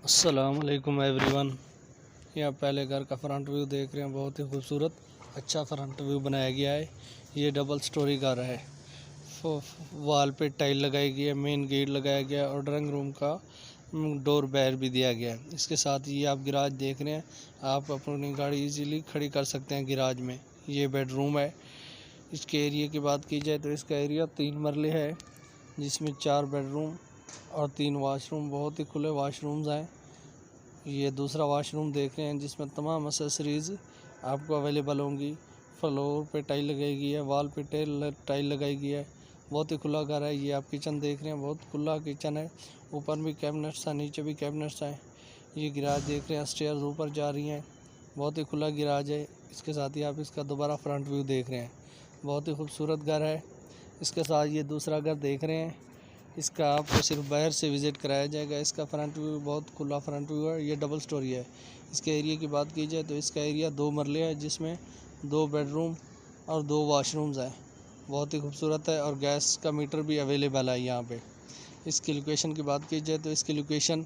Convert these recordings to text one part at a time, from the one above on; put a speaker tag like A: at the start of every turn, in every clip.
A: अस्सलाम वालेकुम एवरीवन। यहाँ पहले घर का फ्रंट व्यू देख रहे हैं, बहुत ही खूबसूरत अच्छा फ्रंट व्यू बनाया गया है। ये डबल स्टोरी घर है। वॉल पे टाइल लगाई गई है, मेन गेट लगाया गया है और ड्राइंग रूम का डोर बैर भी दिया गया है। इसके साथ ये आप गिराज देख रहे हैं, आप अपनी गाड़ी इजीली खड़ी कर सकते हैं गिराज में। ये बेडरूम है। इसके एरिया की बात की जाए तो इसका एरिया 3 मरले है, जिसमें 4 बेडरूम और 3 वाशरूम, बहुत ही खुले वाशरूम्स हैं। ये दूसरा वाशरूम देख रहे हैं जिसमें तमाम एक्सेसरीज़ आपको अवेलेबल होंगी। फ्लोर पे टाइल लगाई गई है, वॉल पे टाइल लगाई गई है। बहुत ही खुला घर है। ये आप किचन देख रहे हैं, बहुत खुला किचन है। ऊपर भी कैबिनेट्स हैं, नीचे भी कैबिनेट्स हैं। ये गिराज देख रहे हैं, स्टेयर्स ऊपर जा रही हैं। बहुत ही खुला गिराज है। इसके साथ ही आप इसका दोबारा फ्रंट व्यू देख रहे हैं, बहुत ही खूबसूरत घर है। इसके साथ ये दूसरा घर देख रहे हैं, इसका आपको सिर्फ बाहर से विज़िट कराया जाएगा। इसका फ्रंट व्यू बहुत खुला फ्रंट व्यू है। ये डबल स्टोरी है। इसके एरिया की बात की जाए तो इसका एरिया 2 मरले है, जिसमें 2 बेडरूम और 2 वाशरूम्स हैं। बहुत ही खूबसूरत है और गैस का मीटर भी अवेलेबल है यहाँ पे। इसकी लोकेशन की बात की जाए तो इसकी लोकेशन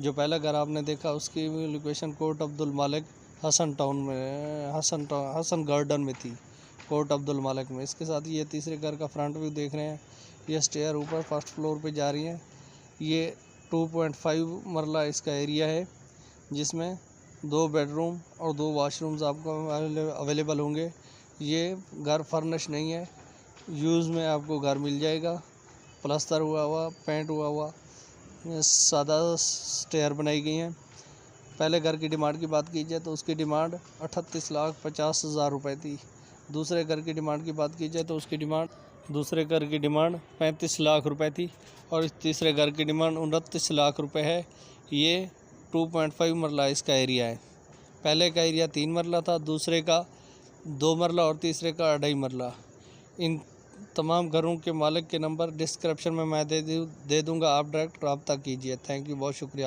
A: जो पहला घर आपने देखा उसकी लोकेशन कोर्ट अब्दुलमालक हसन गार्डन में थी, कोर्ट अब्दुलमालक में। इसके साथ ये तीसरे घर का फ्रंट व्यू देख रहे हैं। ये स्टेयर ऊपर फर्स्ट फ्लोर पे जा रही हैं। ये 2.5 मरला इसका एरिया है, जिसमें 2 बेडरूम और 2 वाशरूम्स आपको अवेलेबल होंगे। ये घर फर्निश नहीं है, यूज़ में आपको घर मिल जाएगा। प्लास्टर हुआ हुआ, पेंट हुआ हुआ, सादा स्टेयर बनाई गई हैं। पहले घर की डिमांड की बात की जाए तो उसकी डिमांड 38,50,000 रुपये थी। दूसरे घर की डिमांड की बात की जाए तो दूसरे घर की डिमांड 35 लाख रुपए थी और इस तीसरे घर की डिमांड 29 लाख रुपए है। ये 2.5 मरला इसका एरिया है। पहले का एरिया 3 मरला था, दूसरे का 2 मरला और तीसरे का 2.5 मरला। इन तमाम घरों के मालिक के नंबर डिस्क्रिप्शन में मैं दे दूँगा, आप डायरेक्ट रब्ता कीजिए। थैंक यू, बहुत शुक्रिया।